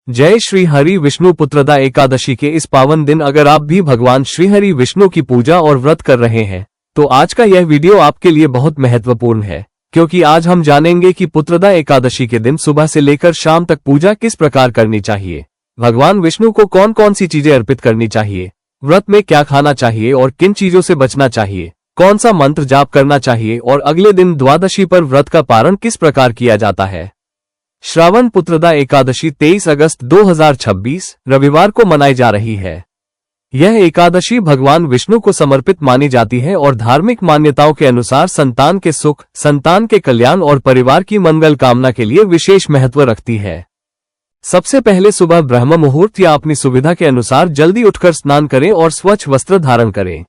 जय श्री हरि विष्णु पुत्रदा एकादशी के इस पावन दिन अगर आप भी भगवान श्री हरि विष्णु की पूजा और व्रत कर रहे हैं तो आज का यह वीडियो आपके लिए बहुत महत्वपूर्ण है, क्योंकि आज हम जानेंगे कि पुत्रदा एकादशी के दिन सुबह से लेकर शाम तक पूजा किस प्रकार करनी चाहिए, भगवान विष्णु को कौन कौन सी चीजें अर्पित करनी चाहिए, व्रत में क्या खाना चाहिए और किन चीजों से बचना चाहिए, कौन सा मंत्र जाप करना चाहिए और अगले दिन द्वादशी पर व्रत का पारण किस प्रकार किया जाता है। श्रावण पुत्रदा एकादशी 23 अगस्त 2026 रविवार को मनाई जा रही है। यह एकादशी भगवान विष्णु को समर्पित मानी जाती है और धार्मिक मान्यताओं के अनुसार संतान के सुख, संतान के कल्याण और परिवार की मंगल कामना के लिए विशेष महत्व रखती है। सबसे पहले सुबह ब्रह्म मुहूर्त या अपनी सुविधा के अनुसार जल्दी उठकर स्नान करें और स्वच्छ वस्त्र धारण करें।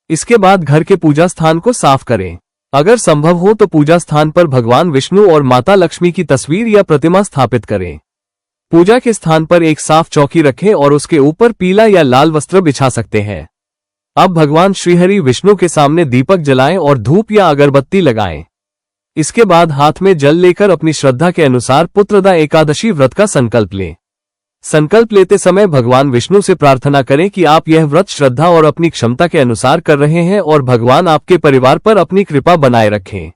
इसके बाद घर के पूजा स्थान को साफ करें। अगर संभव हो तो पूजा स्थान पर भगवान विष्णु और माता लक्ष्मी की तस्वीर या प्रतिमा स्थापित करें। पूजा के स्थान पर एक साफ चौकी रखें और उसके ऊपर पीला या लाल वस्त्र बिछा सकते हैं। अब भगवान श्रीहरि विष्णु के सामने दीपक जलाएं और धूप या अगरबत्ती लगाएं। इसके बाद हाथ में जल लेकर अपनी श्रद्धा के अनुसार पुत्रदा एकादशी व्रत का संकल्प लें। संकल्प लेते समय भगवान विष्णु से प्रार्थना करें कि आप यह व्रत श्रद्धा और अपनी क्षमता के अनुसार कर रहे हैं और भगवान आपके परिवार पर अपनी कृपा बनाए रखें।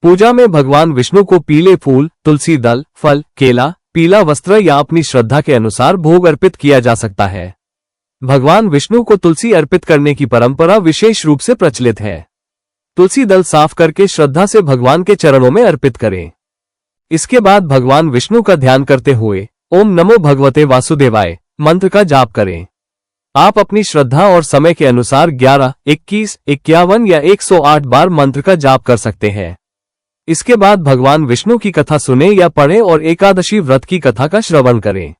पूजा में भगवान विष्णु को पीले फूल, तुलसी दल, फल, केला, पीला वस्त्र या अपनी श्रद्धा के अनुसार भोग अर्पित किया जा सकता है। भगवान विष्णु को तुलसी अर्पित करने की परंपरा विशेष रूप से प्रचलित है। तुलसी दल साफ करके श्रद्धा से भगवान के चरणों में अर्पित करें। इसके बाद भगवान विष्णु का ध्यान करते हुए ओम नमो भगवते वासुदेवाय मंत्र का जाप करें। आप अपनी श्रद्धा और समय के अनुसार 11, 21, 51 या 108 बार मंत्र का जाप कर सकते हैं। इसके बाद भगवान विष्णु की कथा सुने या पढ़ें और एकादशी व्रत की कथा का श्रवण करें।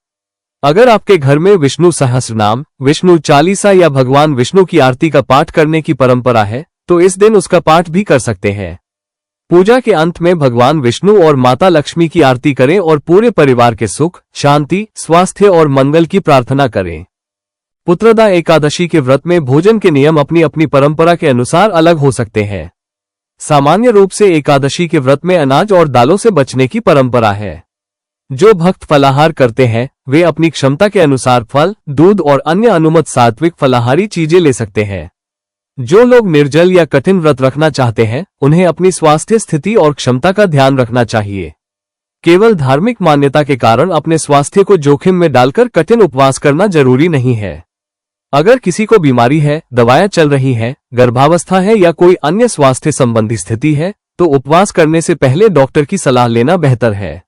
अगर आपके घर में विष्णु सहस्रनाम, विष्णु चालीसा या भगवान विष्णु की आरती का पाठ करने की परंपरा है तो इस दिन उसका पाठ भी कर सकते हैं। पूजा के अंत में भगवान विष्णु और माता लक्ष्मी की आरती करें और पूरे परिवार के सुख, शांति, स्वास्थ्य और मंगल की प्रार्थना करें। पुत्रदा एकादशी के व्रत में भोजन के नियम अपनी अपनी परंपरा के अनुसार अलग हो सकते हैं। सामान्य रूप से एकादशी के व्रत में अनाज और दालों से बचने की परंपरा है। जो भक्त फलाहार करते हैं वे अपनी क्षमता के अनुसार फल, दूध और अन्य अनुमत सात्विक फलाहारी चीजें ले सकते हैं। जो लोग निर्जल या कठिन व्रत रखना चाहते हैं उन्हें अपनी स्वास्थ्य स्थिति और क्षमता का ध्यान रखना चाहिए। केवल धार्मिक मान्यता के कारण अपने स्वास्थ्य को जोखिम में डालकर कठिन उपवास करना जरूरी नहीं है। अगर किसी को बीमारी है, दवाएं चल रही हैं, गर्भावस्था है या कोई अन्य स्वास्थ्य संबंधी स्थिति है तो उपवास करने से पहले डॉक्टर की सलाह लेना बेहतर है।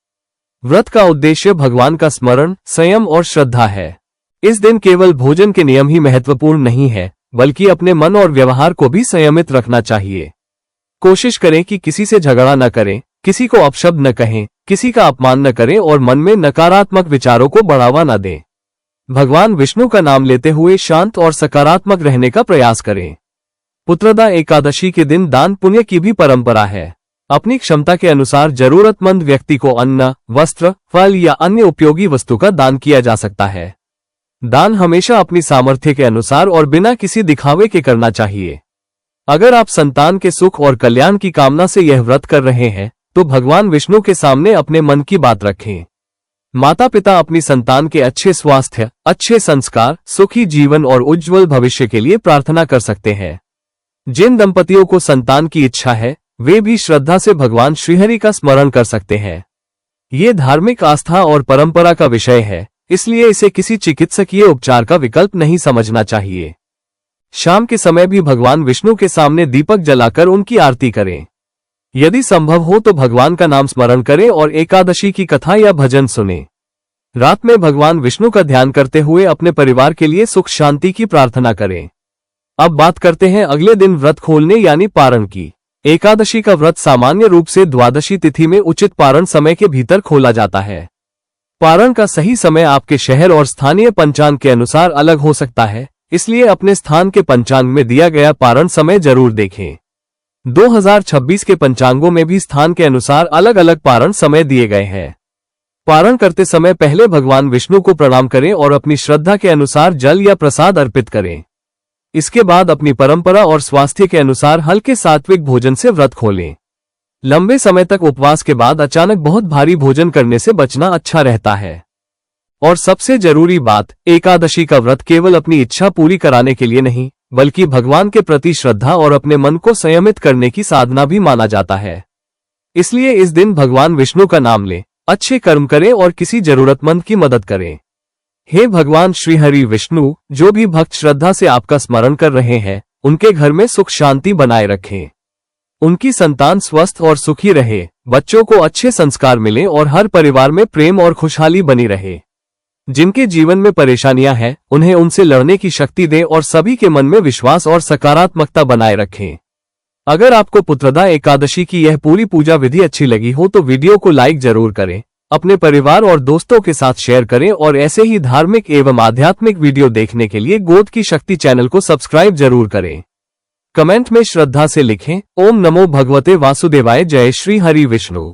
व्रत का उद्देश्य भगवान का स्मरण, संयम और श्रद्धा है। इस दिन केवल भोजन के नियम ही महत्वपूर्ण नहीं है बल्कि अपने मन और व्यवहार को भी संयमित रखना चाहिए। कोशिश करें कि किसी से झगड़ा न करें, किसी को अपशब्द न कहें, किसी का अपमान न करें और मन में नकारात्मक विचारों को बढ़ावा न दें। भगवान विष्णु का नाम लेते हुए शांत और सकारात्मक रहने का प्रयास करें। पुत्रदा एकादशी के दिन दान पुण्य की भी परंपरा है। अपनी क्षमता के अनुसार जरूरतमंद व्यक्ति को अन्न, वस्त्र, फल या अन्य उपयोगी वस्तु का दान किया जा सकता है। दान हमेशा अपनी सामर्थ्य के अनुसार और बिना किसी दिखावे के करना चाहिए। अगर आप संतान के सुख और कल्याण की कामना से यह व्रत कर रहे हैं तो भगवान विष्णु के सामने अपने मन की बात रखें। माता पिता अपनी संतान के अच्छे स्वास्थ्य, अच्छे संस्कार, सुखी जीवन और उज्जवल भविष्य के लिए प्रार्थना कर सकते हैं। जिन दंपतियों को संतान की इच्छा है वे भी श्रद्धा से भगवान श्रीहरि का स्मरण कर सकते हैं। ये धार्मिक आस्था और परंपरा का विषय है, इसलिए इसे किसी चिकित्सकीय उपचार का विकल्प नहीं समझना चाहिए। शाम के समय भी भगवान विष्णु के सामने दीपक जलाकर उनकी आरती करें। यदि संभव हो तो भगवान का नाम स्मरण करें और एकादशी की कथा या भजन सुनें। रात में भगवान विष्णु का ध्यान करते हुए अपने परिवार के लिए सुख शांति की प्रार्थना करें। अब बात करते हैं अगले दिन व्रत खोलने यानी पारण की। एकादशी का व्रत सामान्य रूप से द्वादशी तिथि में उचित पारण समय के भीतर खोला जाता है। पारण का सही समय आपके शहर और स्थानीय पंचांग के अनुसार अलग हो सकता है, इसलिए अपने स्थान के पंचांग में दिया गया पारण समय जरूर देखें। 2026 के पंचांगों में भी स्थान के अनुसार अलग अलग पारण समय दिए गए हैं। पारण करते समय पहले भगवान विष्णु को प्रणाम करें और अपनी श्रद्धा के अनुसार जल या प्रसाद अर्पित करें। इसके बाद अपनी परंपरा और स्वास्थ्य के अनुसार हल्के सात्विक भोजन से व्रत खोलें। लंबे समय तक उपवास के बाद अचानक बहुत भारी भोजन करने से बचना अच्छा रहता है। और सबसे जरूरी बात, एकादशी का व्रत केवल अपनी इच्छा पूरी कराने के लिए नहीं, बल्कि भगवान के प्रति श्रद्धा और अपने मन को संयमित करने की साधना भी माना जाता है। इसलिए इस दिन भगवान विष्णु का नाम लें, अच्छे कर्म करें और किसी जरूरतमंद की मदद करें। हे भगवान श्री हरि विष्णु, जो भी भक्त श्रद्धा से आपका स्मरण कर रहे हैं, उनके घर में सुख शांति बनाए रखें। उनकी संतान स्वस्थ और सुखी रहे, बच्चों को अच्छे संस्कार मिले और हर परिवार में प्रेम और खुशहाली बनी रहे। जिनके जीवन में परेशानियां हैं, उन्हें उनसे लड़ने की शक्ति दें और सभी के मन में विश्वास और सकारात्मकता बनाए रखें। अगर आपको पुत्रदा एकादशी की यह पूरी पूजा विधि अच्छी लगी हो तो वीडियो को लाइक जरूर करें, अपने परिवार और दोस्तों के साथ शेयर करें और ऐसे ही धार्मिक एवं आध्यात्मिक वीडियो देखने के लिए गोद की शक्ति चैनल को सब्सक्राइब जरूर करें। कमेंट में श्रद्धा से लिखें, ओम नमो भगवते वासुदेवाय, जय श्री हरि विष्णु।